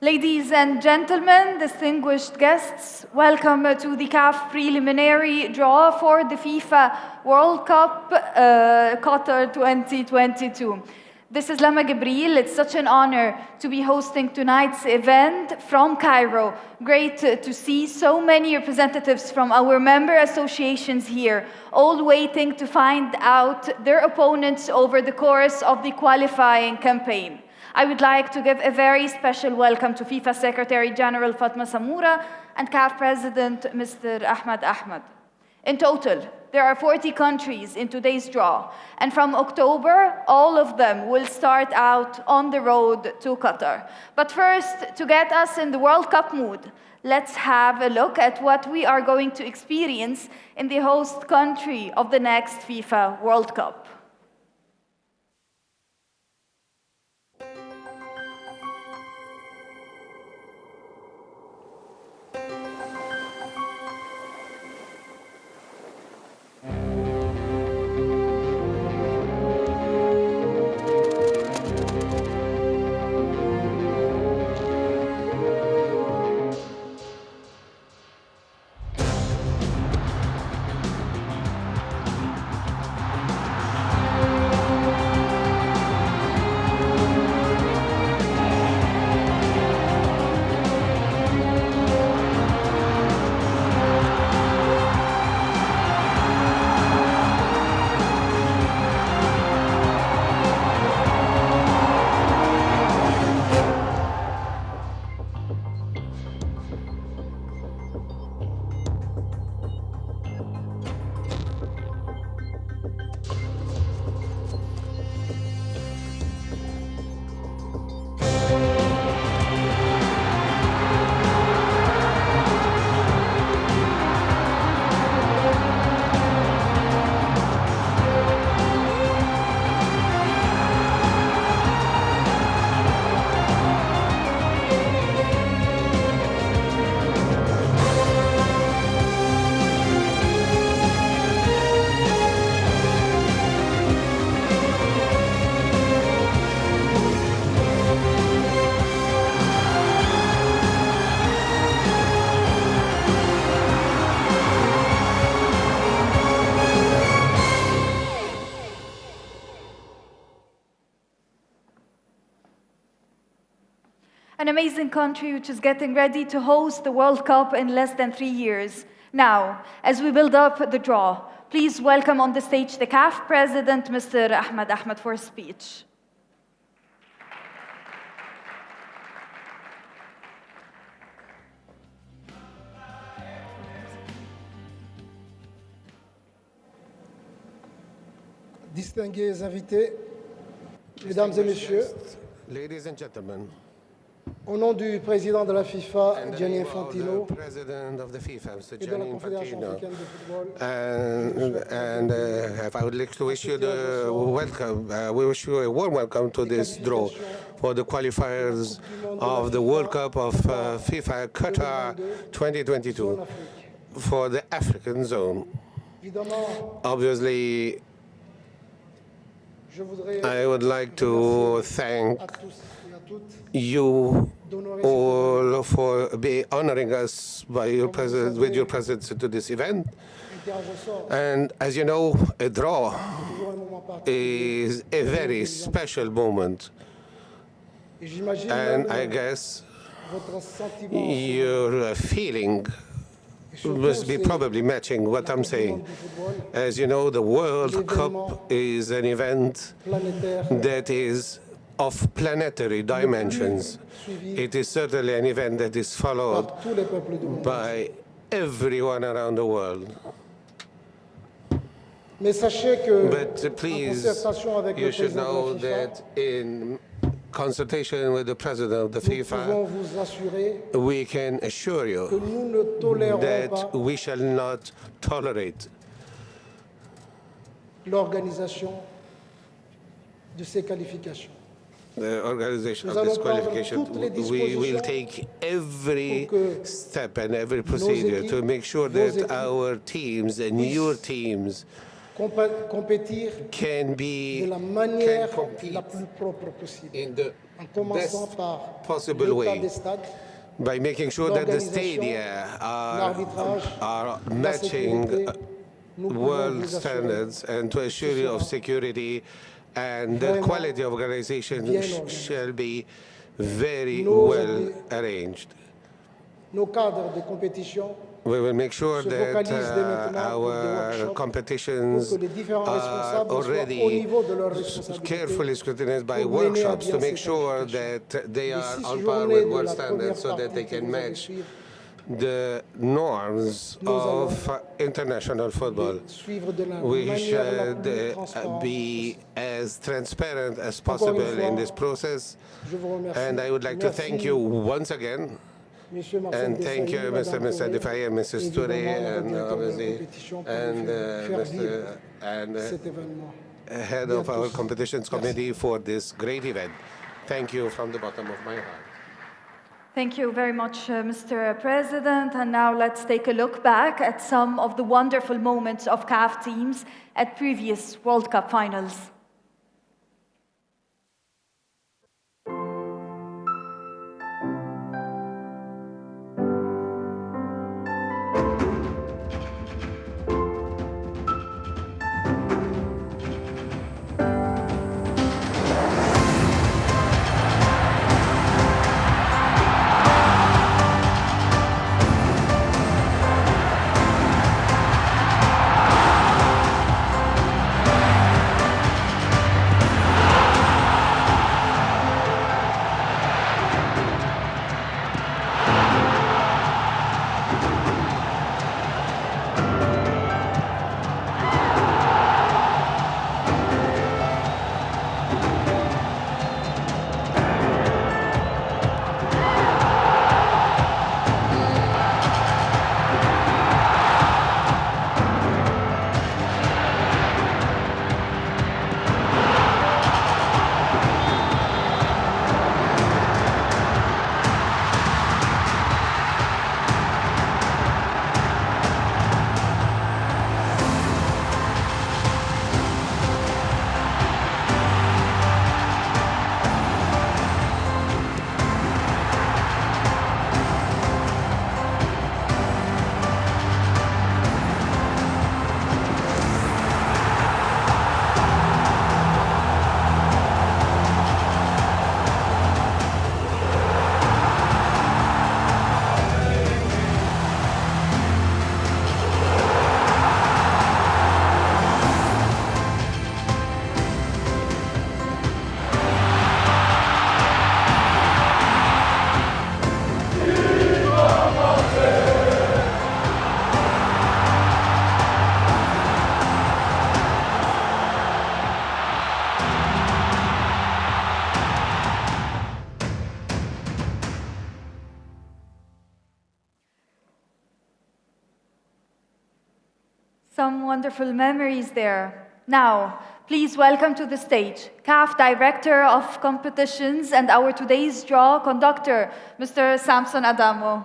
Ladies and gentlemen, distinguished guests, welcome to the CAF preliminary draw for the FIFA World Cup Qatar 2022. This is Lama Gabriel. It's such an honor to be hosting tonight's event from Cairo. Great to see so many representatives from our member associations here, all waiting to find out their opponents over the course of the qualifying campaign. I would like to give a very special welcome to FIFA Secretary General Fatma Samoura and CAF President Mr. Ahmed. In total, there are 40 countries in today's draw, and from October, all of them will start out on the road to Qatar. But first, to get us in the World Cup mood, let's have a look at what we are going to experience in the host country of the next FIFA World Cup. An amazing country which is getting ready to host the World Cup in less than 3 years. Now, as we build up the draw, please welcome on the stage the CAF President, Mr. Ahmed, for a speech. Distingués invités, Mesdames et Messieurs, Ladies and gentlemen, au nom du président de la FIFA, Gianni Infantino, President of the FIFA, Mr. et de la Gianni Confédération Infantino, africaine de football, I would like to wish you the welcome. We wish you a warm welcome to this draw for the qualifiers of the World Cup of FIFA Qatar 2022 for the African zone. Obviously, I would like to thank you all for honoring us by your presence, with your presence to this event. And as you know, a draw is a very special moment. And I guess your feeling must be probably matching what I'm saying. As you know, the World Cup is an event that is of planetary dimensions. It is certainly an event that is followed by everyone around the world. But please, you should know that in consultation with the President of the FIFA, we can assure you that we shall not tolerate l'organisation de ces qualifications. The organization of this qualification. We will take every step and every procedure to make sure that our teams and your teams compétir can de la manière compete la plus propre possible, in the en commençant best par possible l'état way des stades, by making sure that the l'organisation, stadia l'arbitrage, are la matching sécurité. Nous pouvons world vous assurer standards and to assure you of security and the Vraiment quality of organization bien organisé. shall be very Nos well arranged. Nos cadres de compétition We will make sure se that focalisent dès maintenant pour des our workshops competitions pour que les différents are responsables soient au already niveau de leurs responsabilités carefully scrutinized by pour mener à workshops bien to make cette sure qualification. that they Les are 6 on par journées with de world la standards première so that they partie que can vous allez match suivre, the norms of international football. suivre de la We manière la should plus transparente be as transparent as Encore possible une fois, in this process. Je vous remercie. And I would like to Merci, thank you once again. Messieurs Marcel And thank you, Desailly, Mr. Madame Mr. Touré, Defay and Mrs. Toure, évidemment, and notre directeur de la obviously, compétition pour and nous faire vivre and cet événement. head of our competitions committee for this great event. Thank you from the bottom of my heart. Thank you very much, Mr. President. And now let's take a look back at some of the wonderful moments of CAF teams at previous World Cup finals. Some wonderful memories there. Now, please welcome to the stage Caf Director of Competitions and our today's draw conductor, Mr. Samson Adamo.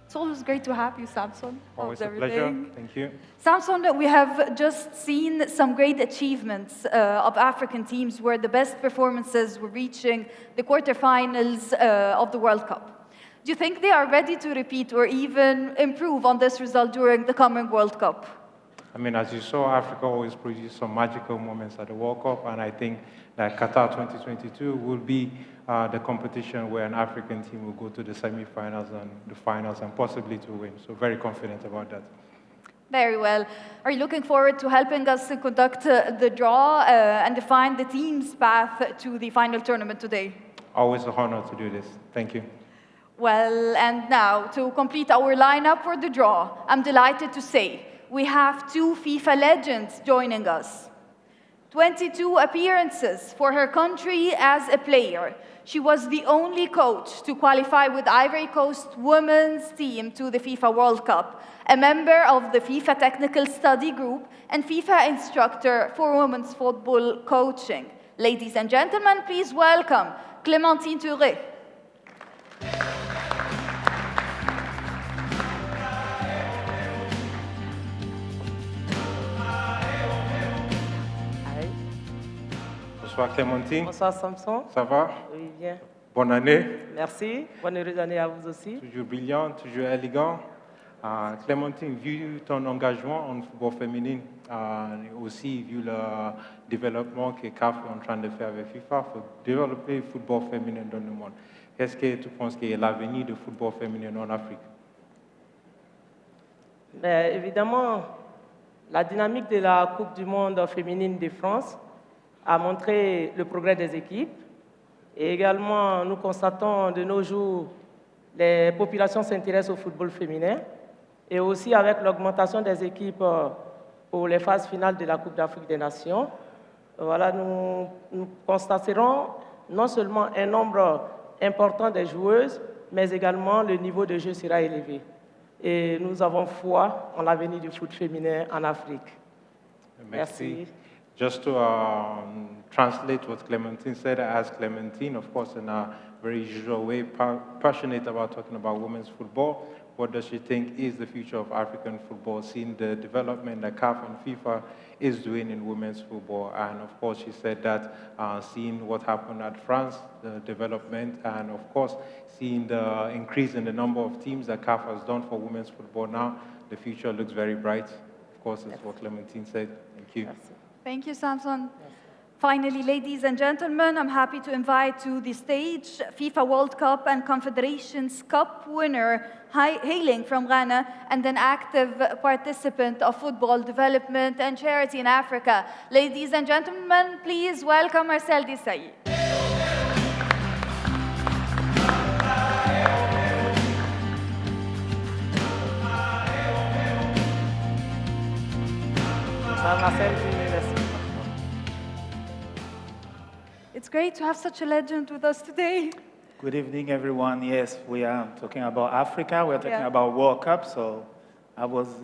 It's always great to have you, Samson. Always How's a pleasure. everything? Thank you. Samson, we have just seen some great achievements of African teams where the best performances were reaching the quarterfinals of the World Cup. Do you think they are ready to repeat or even improve on this result during the coming World Cup? I mean, as you saw, Africa always produces some magical moments at the World Cup, and I think that Qatar 2022 will be the competition where an African team will go to the semi-finals and the finals and possibly to win. So very confident about that. Very well. Are you looking forward to helping us to conduct the draw and define the team's path to the final tournament today? Always an honor to do this. Thank you. Well, and now, to complete our lineup for the draw, I'm delighted to say we have two FIFA legends joining us. 22 appearances for her country as a player. She was the only coach to qualify with Ivory Coast women's team to the FIFA World Cup, a member of the FIFA Technical Study Group and FIFA instructor for women's football coaching. Ladies and gentlemen, please welcome Clémentine Touré. Bonsoir Clémentine. Bonsoir Samson. Ça va? Oui, bien. Bonne année. Merci. Bonne heureuse année à vous aussi. Toujours brillant, toujours élégant. Clémentine, vu ton engagement en football féminin, et aussi vu le développement que CAF est en train de faire avec FIFA pour développer le football féminin dans le monde, qu'est-ce que tu penses qu'est l'avenir du football féminin en Afrique? Mais évidemment, la dynamique de la Coupe du monde féminine de France a montré le progrès des équipes. Et également, nous constatons de nos jours les populations s'intéressent au football féminin. Et aussi avec l'augmentation des équipes pour les phases finales de la Coupe d'Afrique des Nations, voilà, nous constaterons non seulement un nombre important de joueuses, mais également le niveau de jeu sera élevé. Et nous avons foi en l'avenir du foot féminin en Afrique. Merci. Just to translate what Clementine said, as Clementine, of course, in a very usual way, passionate about talking about women's football. What does she think is the future of African football, seeing the development that CAF and FIFA is doing in women's football? And of course, she said that seeing what happened at France, the development, and of course, seeing the increase in the number of teams that CAF has done for women's football now, the future looks very bright. Of course, that's what Clementine said. Thank you. Thank you, Samson. Finally, ladies and gentlemen, I'm happy to invite to the stage FIFA World Cup and Confederations Cup winner, hailing from Ghana, and an active participant of football development and charity in Africa. Ladies and gentlemen, please welcome Marcel Desailly. It's great to have such a legend with us today. Good evening, everyone. Yes, we are talking about Africa. We are talking about World Cup, so it was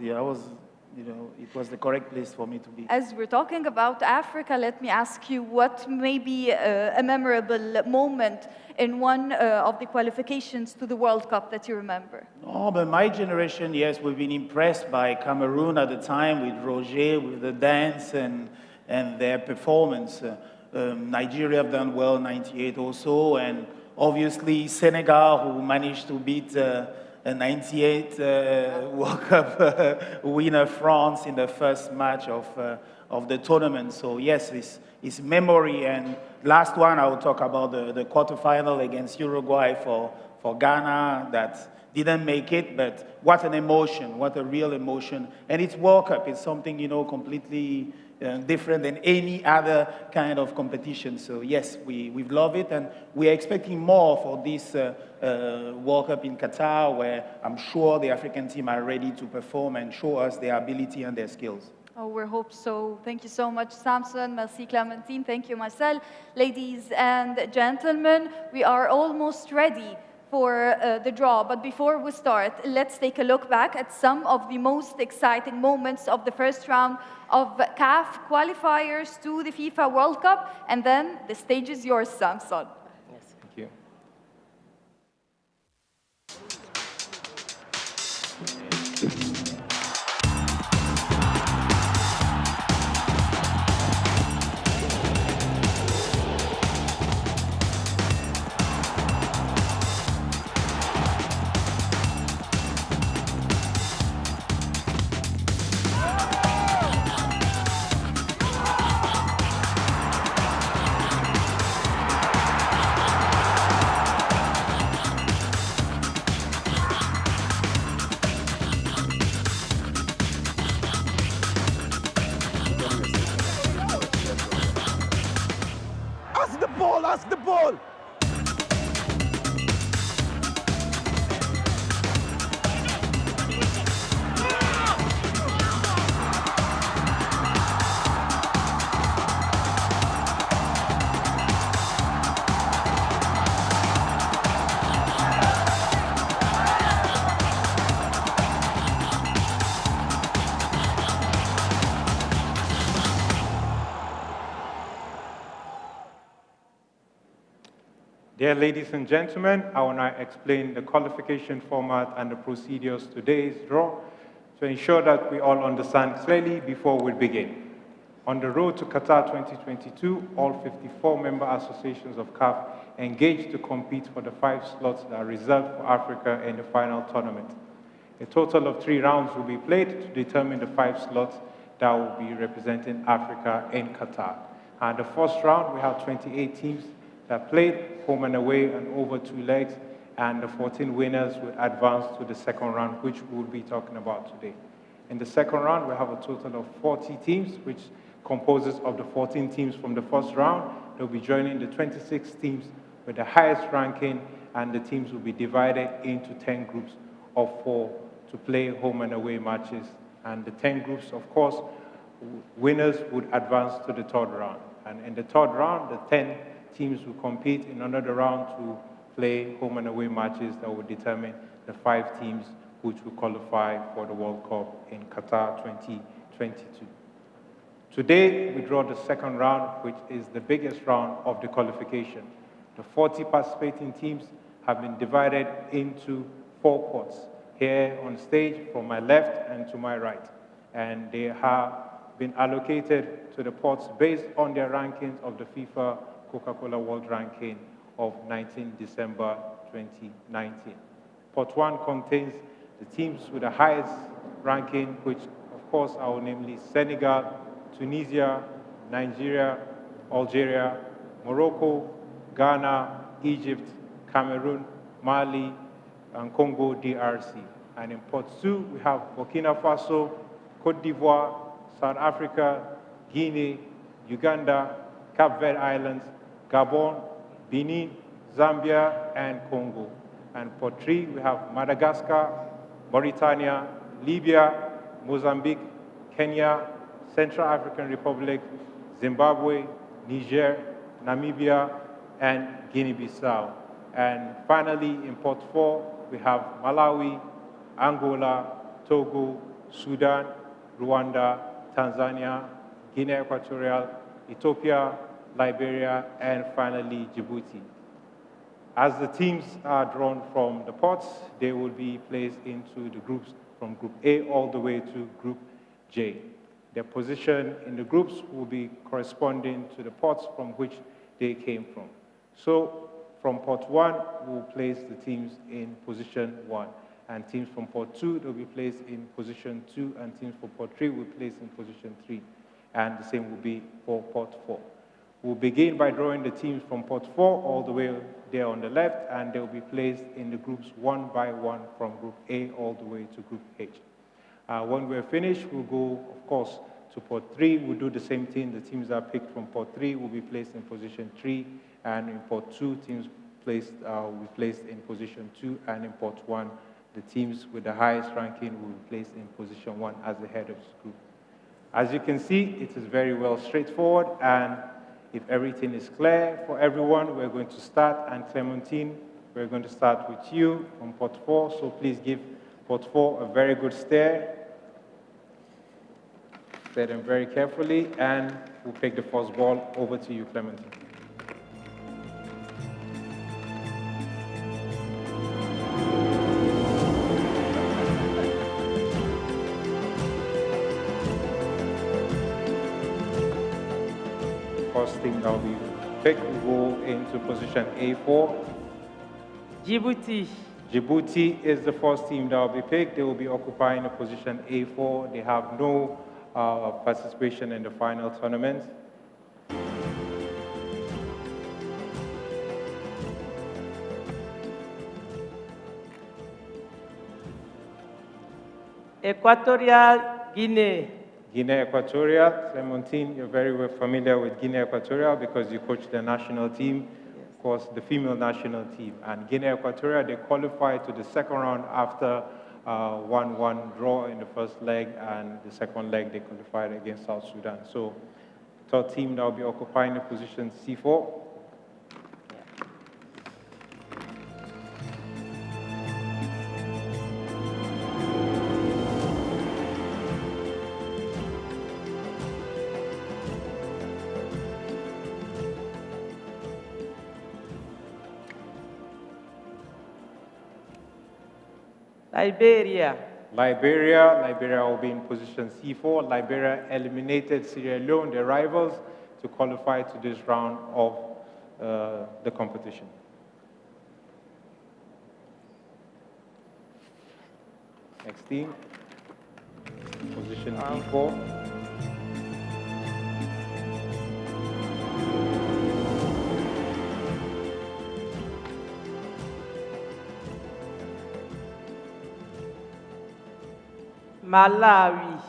the correct place for me to be. As we're talking about Africa, let me ask you what may be a memorable moment in one of the qualifications to the World Cup that you remember? Oh, but my generation, yes, we've been impressed by Cameroon at the time with Roger, with the dance and their performance. Nigeria have done well, 98 also, and obviously Senegal, who managed to beat a 98 World Cup winner France in the first match of the tournament. So yes, it's memory. And last one, I will talk about the quarterfinal against Uruguay for Ghana that didn't make it, but what an emotion, what a real emotion. And it's World Cup, it's something, completely different than any other kind of competition. So yes, we love it, and we're expecting more for this World Cup in Qatar, where I'm sure the African team are ready to perform and show us their ability and their skills. Oh, we hope so. Thank you so much, Samson. Merci, Clementine. Thank you, Marcel. Ladies and gentlemen, we are almost ready for the draw. But before we start, let's take a look back at some of the most exciting moments of the first round of CAF qualifiers to the FIFA World Cup. And then the stage is yours, Samson. Yes, thank you. Ask the ball! Dear ladies and gentlemen, I will now explain the qualification format and the procedures to today's draw to ensure that we all understand clearly before we begin. On the road to Qatar 2022, all 54 member associations of CAF engaged to compete for the 5 slots that are reserved for Africa in the final tournament. A total of 3 rounds will be played to determine the 5 slots that will be representing Africa in Qatar. And the first round, we have 28 teams that played home and away and over 2 legs, and the 14 winners will advance to the second round, which we'll be talking about today. In the second round, we have a total of 40 teams, which composes of the 14 teams from the first round. They'll be joining the 26 teams with the highest ranking, and the teams will be divided into 10 groups of 4 to play home and away matches. And the 10 groups, of course, winners would advance to the third round. And in the third round, the 10 teams will compete in another round to play home and away matches that will determine the 5 teams which will qualify for the World Cup in Qatar 2022. Today, we draw the second round, which is the biggest round of the qualification. The 40 participating teams have been divided into 4 pots, here on stage from my left and to my right. And they have been allocated to the pots based on their rankings of the FIFA Coca-Cola World Ranking of 19 December 2019. Pot 1 contains the teams with the highest ranking, which of course are namely Senegal, Tunisia, Nigeria, Algeria, Morocco, Ghana, Egypt, Cameroon, Mali, and Congo DRC. And in pot 2, we have Burkina Faso, Cote d'Ivoire, South Africa, Guinea, Uganda, Cape Verde Islands, Gabon, Benin, Zambia, and Congo. And pot 3, we have Madagascar, Mauritania, Libya, Mozambique, Kenya, Central African Republic, Zimbabwe, Niger, Namibia, and Guinea-Bissau. And finally, in pot 4, we have Malawi, Angola, Togo, Sudan, Rwanda, Tanzania, Guinea Equatorial, Ethiopia, Liberia, and finally Djibouti. As the teams are drawn from the pots, they will be placed into the groups from Group A all the way to Group J. Their position in the groups will be corresponding to the pots from which they came from. So from pot 1, we'll place the teams in position 1. And teams from pot 2, they'll be placed in position 2, and teams from pot 3 will be placed in position 3. And the same will be for pot 4. We'll begin by drawing the teams from pot 4 all the way there on the left, and they'll be placed in the groups 1 by 1 from Group A all the way to Group H. When we're finished, we'll go, of course, to pot 3. We'll do the same thing. The teams that are picked from pot 3 will be placed in position 3, and in pot 2, teams will be placed in position 2, and in pot 1, the teams with the highest ranking will be placed in position 1 as the head of this group. As you can see, it is very well straightforward, and if everything is clear for everyone, we're going to start. And Clementine, we're going to start with you from pot 4, so please give pot 4 a very good stare. Stare them very carefully, and we'll take the first ball. Over to you, Clementine. First team that will be picked will go into position A4. Djibouti. Djibouti is the first team that will be picked. They will be occupying the position A4. They have no participation in the final tournament. Equatorial Guinea. Guinea Equatorial, Clementine, you're very well familiar with Guinea Equatorial because you coach the national team, yes. Of course, the female national team. And Guinea Equatorial, they qualified to the second round after 1-1 draw in the first leg, and the second leg they qualified against South Sudan. So, third team that will be occupying the position C4. Liberia. Liberia will be in position C4. Liberia eliminated Sierra Leone, their rivals, to qualify to this round of the competition. Next team, position D4. Malawi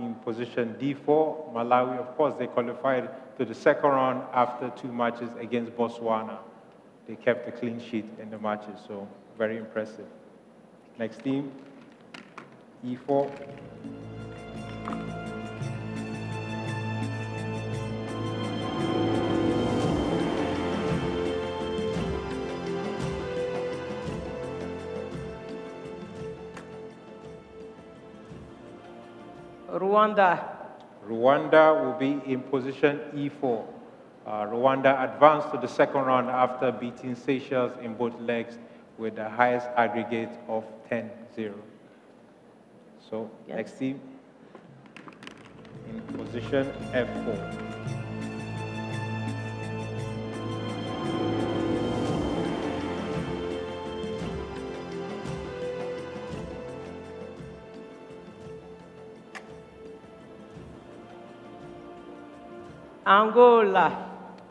in position D4. Malawi, of course, they qualified to the second round after 2 matches against Botswana. They kept a clean sheet in the matches, so very impressive. Next team, E4. Rwanda will be in position E4. Rwanda advanced to the second round after beating Seychelles in both legs with the highest aggregate of 10-0. So, yes. Next team, in position F4.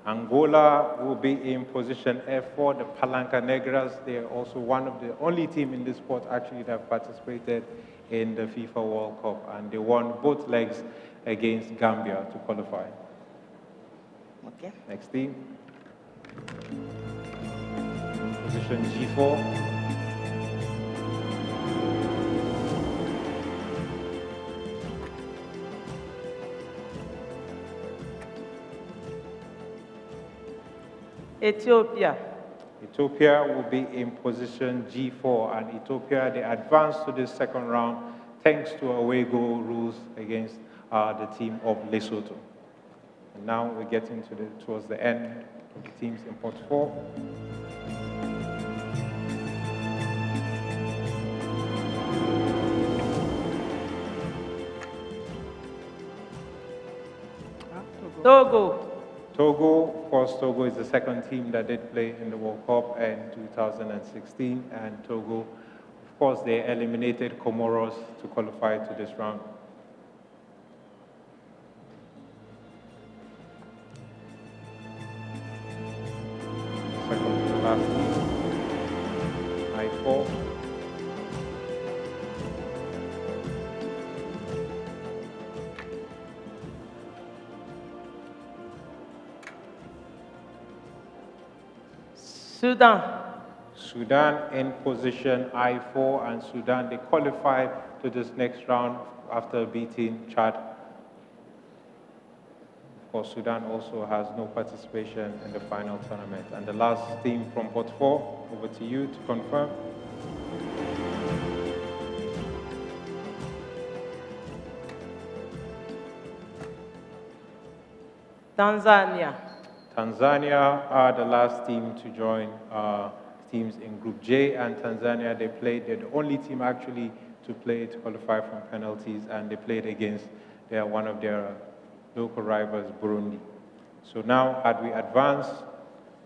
Angola will be in position F4. The Palanca Negras, they are also one of the only team in this sport actually that participated in the FIFA World Cup, and they won both legs against Gambia to qualify. Okay. Next team. Position G4. Ethiopia will be in position G4, and Ethiopia, they advanced to the second round thanks to away goal rules against the team of Lesotho. And now we're getting towards the end of the teams in pot 4. Togo, of course, Togo is the second team that did play in the World Cup in 2016, and Togo, of course, they eliminated Comoros to qualify to this round. Second to the last team, I4. Sudan in position I4, and Sudan, they qualified to this next round after beating Chad. Of course, Sudan also has no participation in the final tournament. And the last team from pot 4, over to you to confirm. Tanzania are the last team to join teams in Group J, and Tanzania, they're the only team actually to qualify from penalties, and they played against one of their local rivals, Burundi. So now, as we advance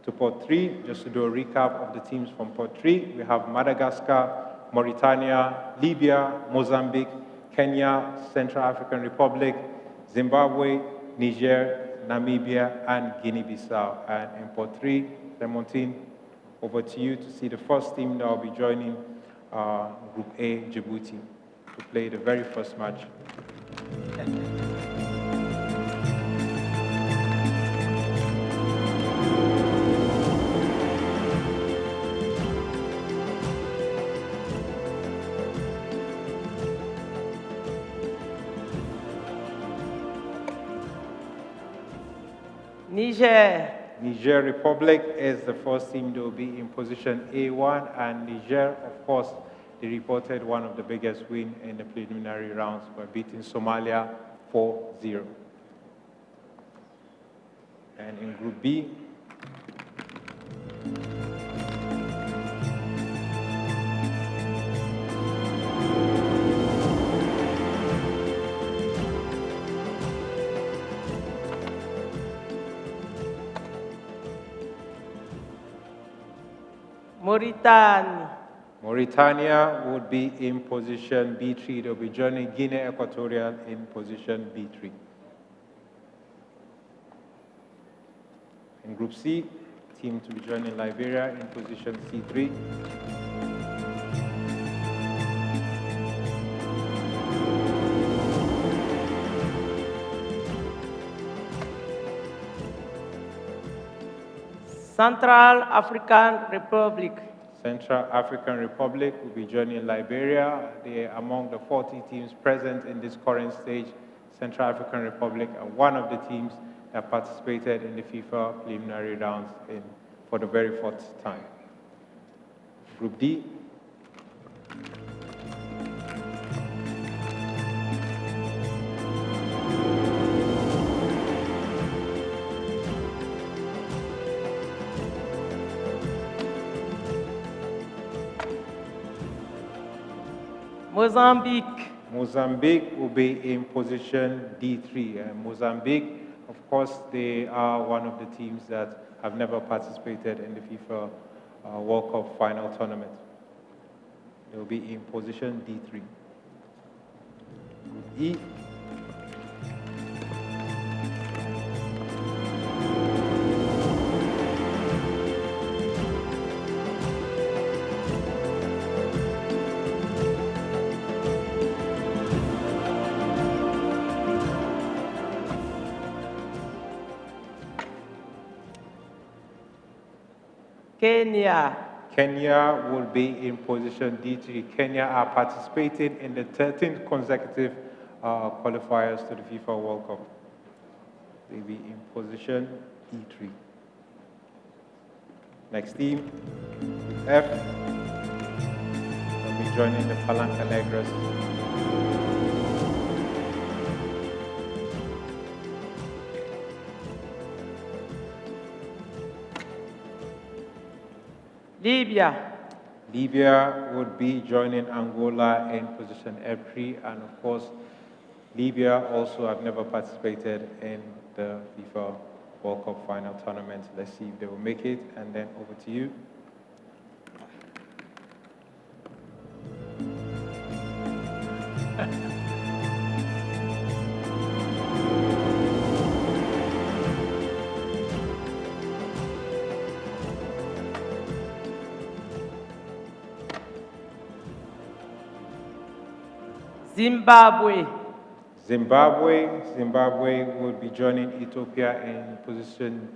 to pot 3, just to do a recap of the teams from pot 3, we have Madagascar, Mauritania, Libya, Mozambique, Kenya, Central African Republic, Zimbabwe, Niger, Namibia, and Guinea-Bissau. And in pot 3, Lemontine, over to you to see the first team that will be joining Group A, Djibouti, to play the very first match. Niger Republic is the first team that will be in position A1, and Niger, of course, they reported one of the biggest wins in the preliminary rounds by beating Somalia 4-0. And in Group B, Mauritania. Mauritania would be in position B3. They'll be joining Guinea Equatorial in position B3. In Group C, team to be joining Liberia in position C3. Central African Republic. Central African Republic will be joining Liberia. They are among the 40 teams present in this current stage. Central African Republic are one of the teams that participated in the FIFA preliminary rounds for the very first time. Group D. Mozambique. Mozambique will be in position D3. Mozambique, of course, they are one of the teams that have never participated in the FIFA World Cup final tournament. They will be in position D3. Group E. Kenya. Kenya will be in position D3. Kenya are participating in the 13th consecutive qualifiers to the FIFA World Cup. They'll be in position E3. Next team, F. They'll be joining the Palanca Negras. Libya. Libya would be joining Angola in position F3, and of course, Libya also have never participated in the FIFA World Cup final tournament. Let's see if they will make it, and then over to you. Zimbabwe. Zimbabwe will be joining Ethiopia in position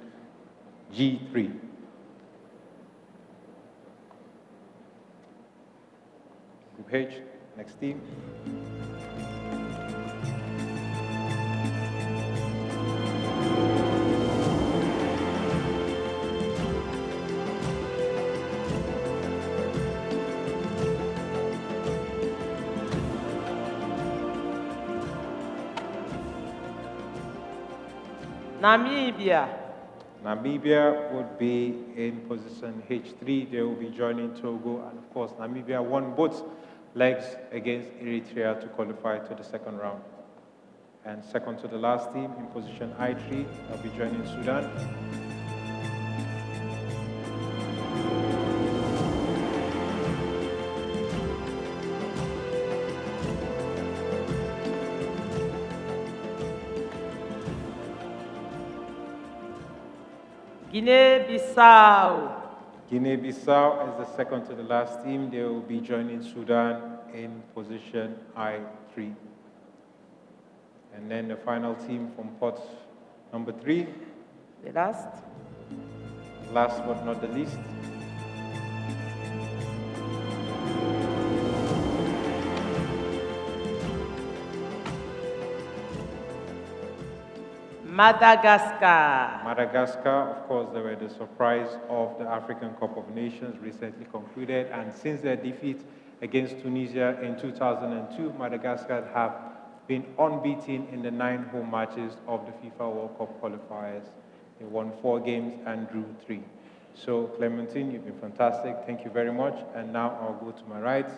G3. Group H, next team. Namibia. Namibia would be in position H3. They will be joining Togo. And of course, Namibia won both legs against Eritrea to qualify to the second round. And second to the last team in position I3, they'll be joining Sudan. Guinea-Bissau. Guinea-Bissau is the second to the last team. They will be joining Sudan in position I3. And then the final team from pot number 3. The last. Last but not the least. Madagascar. Madagascar, of course, they were the surprise of the African Cup of Nations recently concluded. And since their defeat against Tunisia in 2002, Madagascar have been unbeaten in the 9 home matches of the FIFA World Cup qualifiers. They won 4 games and drew 3. So, Clementine, you've been fantastic. Thank you very much. And now I'll go to my right.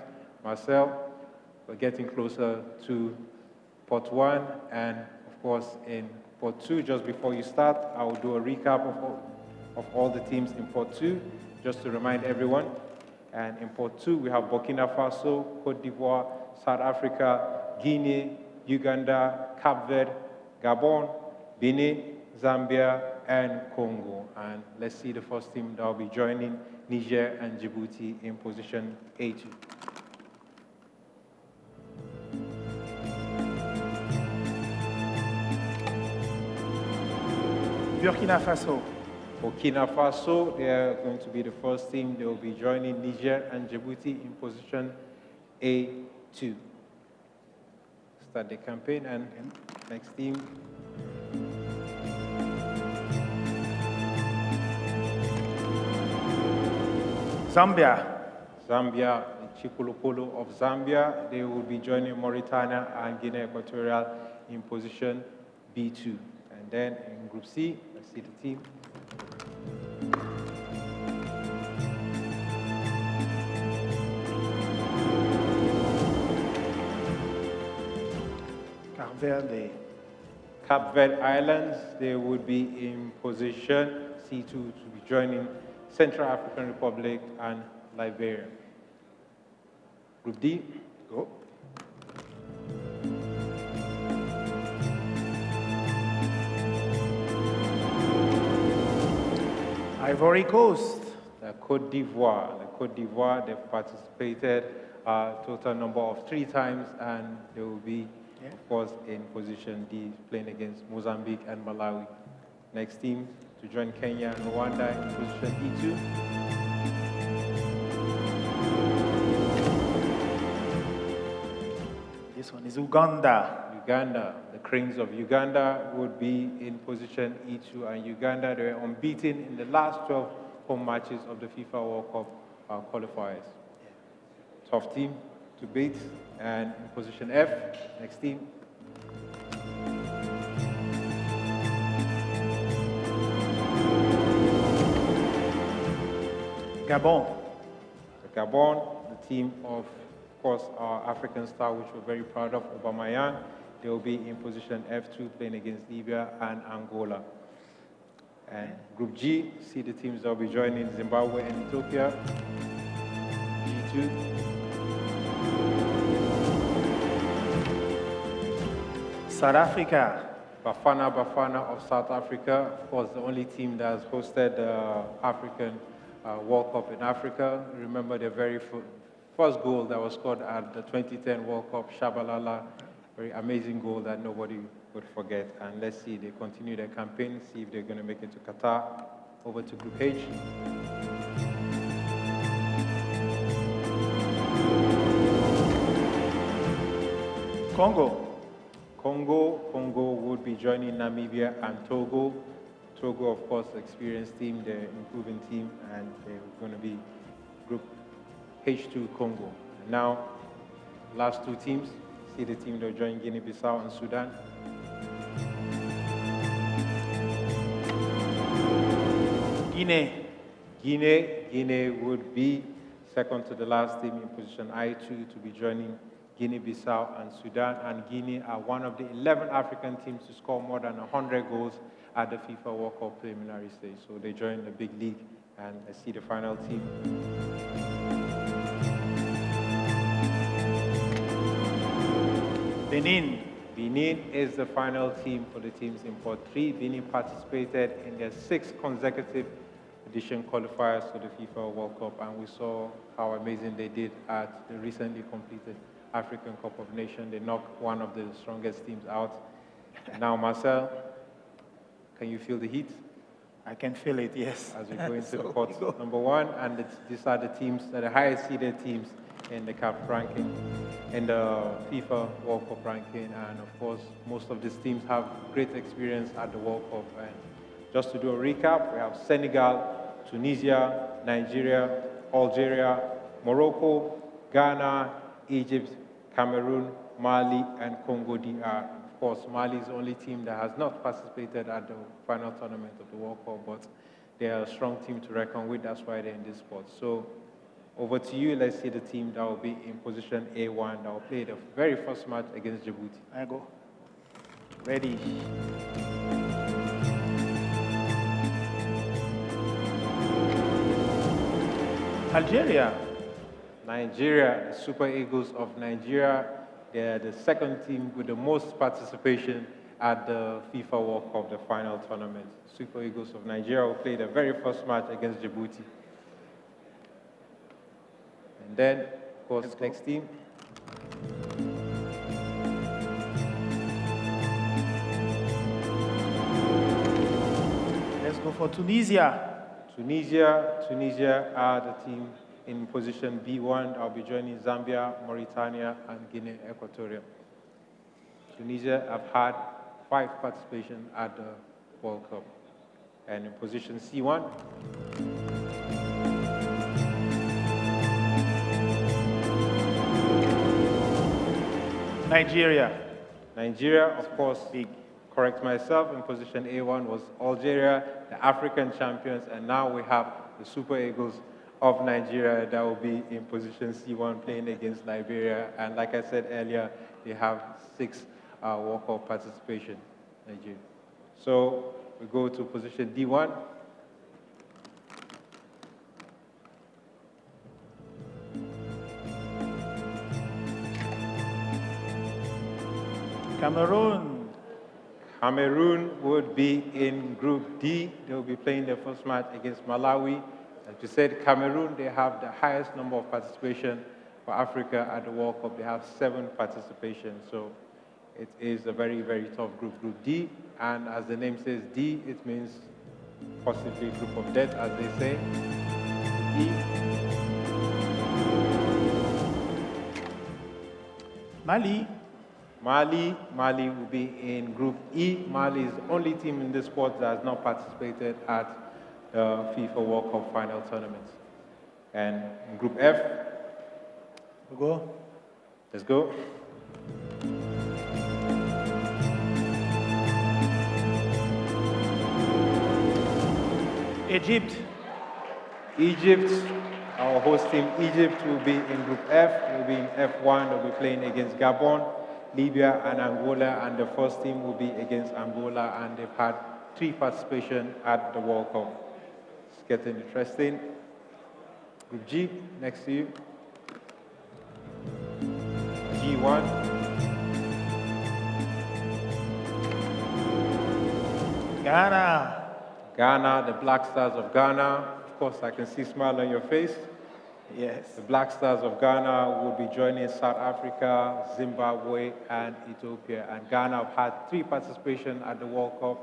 Marcel, we're getting closer to pot 1. And, of course, in pot 2, just before you start, I will do a recap of all the teams in pot 2. just to remind everyone. And in Port 2, we have Burkina Faso, Cote d'Ivoire, South Africa, Guinea, Uganda, Cape Verde, Gabon, Benin, Zambia, and Congo. And let's see the first team that will be joining Niger and Djibouti in position A2. Burkina Faso. Burkina Faso, they are going to be the first team. They will be joining Niger and Djibouti in position A2. Start the campaign, and next team. Zambia. Zambia, the Chipolopolo of Zambia, they will be joining Mauritania and Guinea Equatorial in position B2. And then in Group C, let's see the team. Cape Verde. Cape Verde Islands, they would be in position C2 to be joining Central African Republic and Liberia. Group D, go. Ivory Coast. The Cote d'Ivoire, they've participated a total number of 3 times, and they will be, of course, in position D, playing against Mozambique and Malawi. Next team to join Kenya and Rwanda in position E2. This one is Uganda. Uganda, the Cranes of Uganda would be in position E2, and Uganda, they were unbeaten in the last 12 home matches of the FIFA World Cup qualifiers. Tough team to beat, and in position F, next team. Gabon. Gabon, the team of course, our African star, which we're very proud of, Aubameyang. They will be in position F2, playing against Libya and Angola. And Group G, see the teams that will be joining Zimbabwe and Ethiopia. G2. South Africa. Bafana of South Africa, of course, the only team that has hosted the African World Cup in Africa. Remember the very first goal that was scored at the 2010 World Cup, Shabalala, very amazing goal that nobody would forget. And let's see, they continue their campaign, see if they're going to make it to Qatar. Over to Group H. Congo would be joining Namibia and Togo. Togo, of course, experienced team, they're improving team, and they're going to be Group H2 Congo. And now, last 2 teams, see the team that will join Guinea-Bissau and Sudan. Guinea would be second to the last team in position I2 to be joining Guinea-Bissau and Sudan. And Guinea are one of the 11 African teams to score more than 100 goals at the FIFA World Cup preliminary stage. So they join the big league, and I see the final team. Benin is the final team for the teams in Port 3. Benin participated in their 6th consecutive edition qualifiers for the FIFA World Cup, and we saw how amazing they did at the recently completed African Cup of Nations. They knocked one of the strongest teams out. Now, Marcel, can you feel the heat? I can feel it, yes. As we go into the quarter number 1, and these are the teams, the highest seeded teams in the CAF ranking, in the FIFA World Cup ranking, and of course, most of these teams have great experience at the World Cup. And just to do a recap, we have Senegal, Tunisia, Nigeria, Algeria, Morocco, Ghana, Egypt, Cameroon, Mali, and Congo DR. Of course, Mali is the only team that has not participated at the final tournament of the World Cup, but they are a strong team to reckon with. That's why they're in this spot. So, over to you. Let's see the team that will be in position A1 that will play the very first match against Djibouti. I go. Ready. Algeria. Nigeria, the Super Eagles of Nigeria, they're the second team with the most participation at the FIFA World Cup, the final tournament. Super Eagles of Nigeria will play the very first match against Djibouti. And then, of course, next team. Let's go for Tunisia. Tunisia are the team in position B1. I'll be joining Zambia, Mauritania, and Guinea Equatorial. Tunisia have had 5 participation at the World Cup. And in position C1, Nigeria, of course, correct myself, in position A1 was Algeria, the African champions, and now we have the Super Eagles of Nigeria that will be in position C1 playing against Liberia. And like I said earlier, they have 6 World Cup participation, Nigeria. So we go to position D1. Cameroon would be in Group D. They will be playing their first match against Malawi. As you said, Cameroon, they have the highest number of participation for Africa at the World Cup. They have 7 participation. So it is a very, very tough group, Group D. And as the name says, D, it means possibly group of death, as they say. D. Mali will be in Group E. Mali is the only team in this sport that has not participated at the FIFA World Cup final tournament. And in Group F, let's go. Egypt, our host team, Egypt, will be in Group F. Will be in F1. They'll be playing against Gabon, Libya, and Angola, and the first team will be against Angola, and they've had 3 participation at the World Cup. It's getting interesting. Group G, next to you. G1. Ghana, the Black Stars of Ghana. Of course, I can see a smile on your face. Yes. The Black Stars of Ghana will be joining South Africa, Zimbabwe, and Ethiopia. And Ghana have had 3 participation at the World Cup.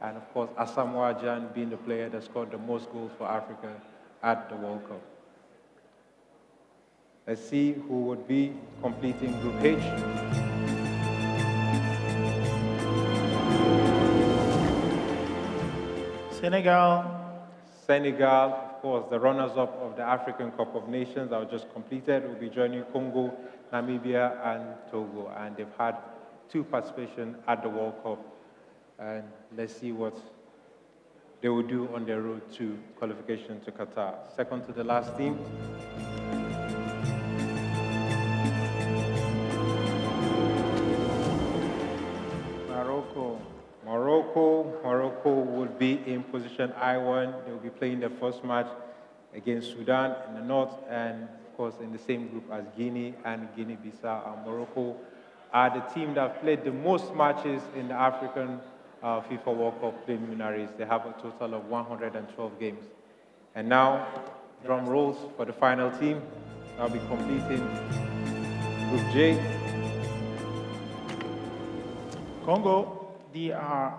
And of course, Asamoah Gyan being the player that scored the most goals for Africa at the World Cup. Let's see who would be completing Group H. Senegal, of course, the runners-up of the African Cup of Nations that were just completed, will be joining Congo, Namibia, and Togo. And they've had 2 participation at the World Cup. And let's see what they will do on their road to qualification to Qatar. Second to the last team. Morocco would be in position I1. They will be playing their first match against Sudan in the north, and of course in the same group as Guinea and Guinea-Bissau. And Morocco are the team that have played the most matches in the African FIFA World Cup preliminaries. They have a total of 112 games. And now, drum rolls for the final team. I'll be completing Group J. Congo, DR.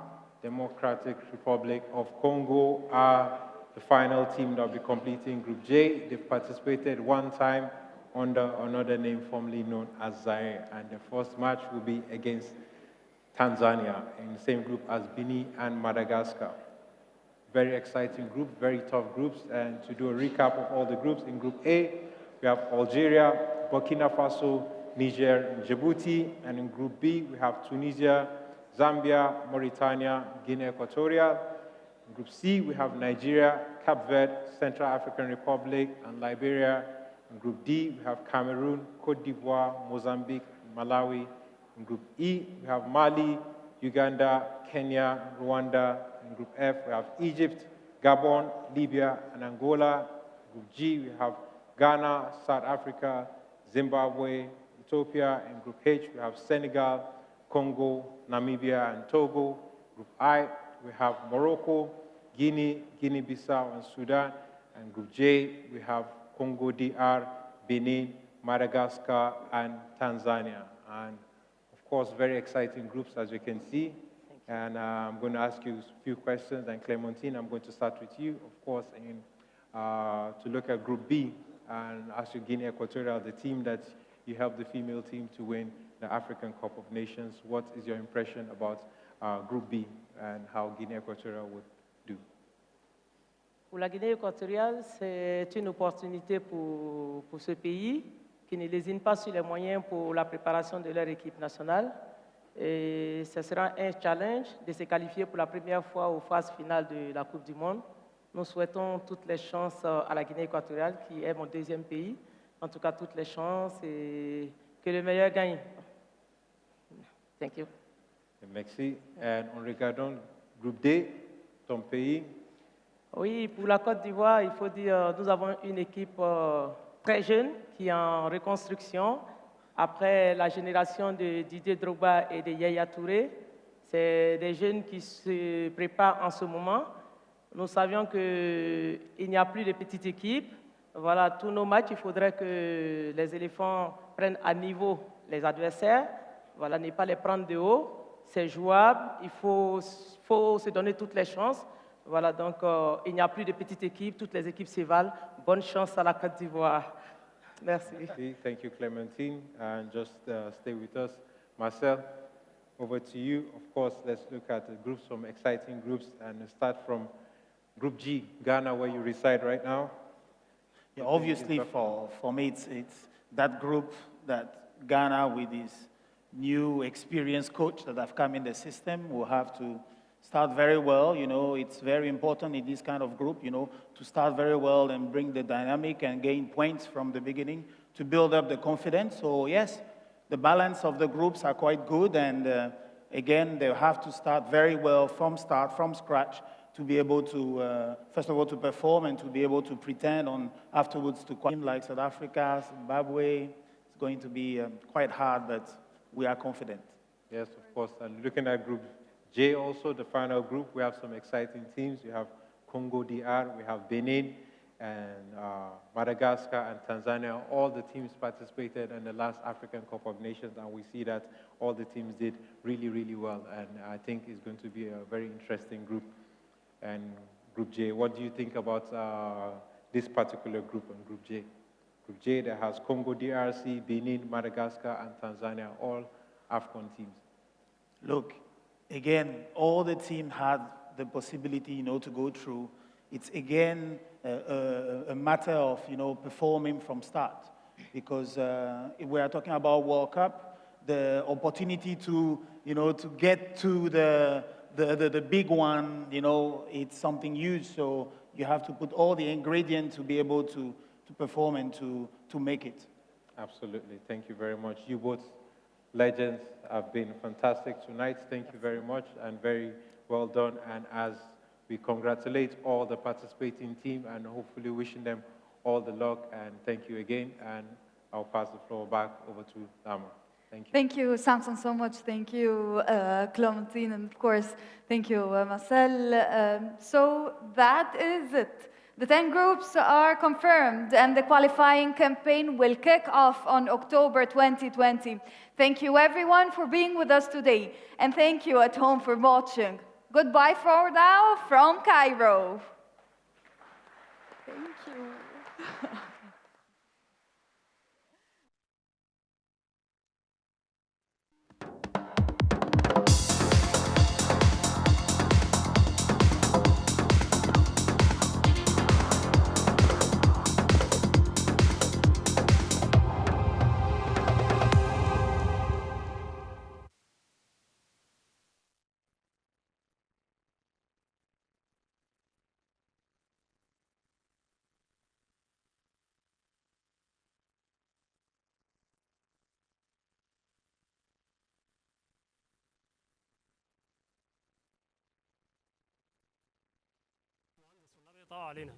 Democratic Republic of Congo are the final team that will be completing Group J. They've participated 1 time under another name formerly known as Zaire. And the first match will be against Tanzania in the same group as Benin and Madagascar. Very exciting group, very tough groups. And to do a recap of all the groups, in Group A, we have Algeria, Burkina Faso, Niger, and Djibouti. And in Group B, we have Tunisia, Zambia, Mauritania, Guinea Equatorial. In Group C, we have Nigeria, Cape Verde, Central African Republic, and Liberia. In Group D, we have Cameroon, Cote d'Ivoire, Mozambique, Malawi. In Group E, we have Mali, Uganda, Kenya, Rwanda. In Group F, we have Egypt, Gabon, Libya, and Angola. In Group G, we have Ghana, South Africa, Zimbabwe, Ethiopia. In Group H, we have Senegal, Congo, Namibia, and Togo. Group I, we have Morocco, Guinea, Guinea-Bissau, and Sudan. And Group J, we have Congo DR, Benin, Madagascar, and Tanzania. And of course, very exciting groups, as you can see. And I'm going to ask you a few questions. And Clementine, I'm going to start with you, of course, to look at Group B and ask you Guinea Equatorial, the team that you helped the female team to win the African Cup of Nations. What is your impression about Group B and how Guinea Equatorial would do? Pour la Guinée équatoriale, c'est une opportunité pour ce pays qui ne lésine pas sur les moyens pour la préparation de leur équipe nationale. Et ce sera un challenge de se qualifier pour la première fois aux phases finales de la Coupe du Monde. Nous souhaitons toutes les chances à la Guinée équatoriale, qui est mon deuxième pays. En tout cas, toutes les chances et que le meilleur gagne. Thank you. Merci. Et en regardant Groupe D, ton pays. Oui, pour la Côte d'Ivoire, il faut dire nous avons une équipe très jeune qui est en reconstruction. Après la génération de Didier Drogba et de Yaya Touré, c'est des jeunes qui se préparent en ce moment. Nous savions qu'il n'y a plus de petites équipes. Voilà, tous nos matchs, il faudrait que les éléphants prennent à niveau les adversaires. Voilà, ne pas les prendre de haut. C'est jouable, il faut se donner toutes les chances. Voilà, donc il n'y a plus de petites équipes, toutes les équipes se valent. Bonne chance à la Côte d'Ivoire. Merci. Thank you, Clementine. And just stay with us. Marcel, over to you. Of course, let's look at the groups, some exciting groups, and start from Group G, Ghana, where you reside right now. Yeah, obviously, for me, it's that group that Ghana, with this new experienced coach that have come in the system, will have to start very well. You know, it's very important in this kind of group, you know, to start very well and bring the dynamic and gain points from the beginning to build up the confidence. So yes, the balance of the groups are quite good, and again, they have to start very well from scratch, to be able to, first of all, to perform and to be able to pretend on afterwards to qualify, like South Africa, Zimbabwe. It's going to be quite hard, but we are confident. Yes, of course. And looking at Group J also, the final group, we have some exciting teams. We have Congo DR, we have Benin, and Madagascar and Tanzania. All the teams participated in the last African Cup of Nations, and we see that all the teams did really, really well. And I think it's going to be a very interesting group. And Group J, what do you think about this particular group on Group J? Group J that has Congo DRC, Benin, Madagascar, and Tanzania, all AFCON teams. Look, again, all the team had the possibility, you know, to go through. It's again a matter of, you know, performing from start, because if we are talking about World Cup, the opportunity to, you know, to get to the big one, you know, it's something huge. So you have to put all the ingredients to be able to perform and to make it. Absolutely. Thank you very much. You both legends have been fantastic tonight. Thank you very much and very well done. And as we congratulate all the participating team and hopefully wishing them all the luck, and thank you again. And I'll pass the floor back over to Dama. Thank you. Thank you, Samson, so much. Thank you, Clementine, and of course, thank you, Marcel. So that is it. The 10 groups are confirmed, and the qualifying campaign will kick off on October 2020. Thank you, everyone, for being with us today, and thank you at home for watching. Goodbye for now from Cairo. Thank you. طاع علينا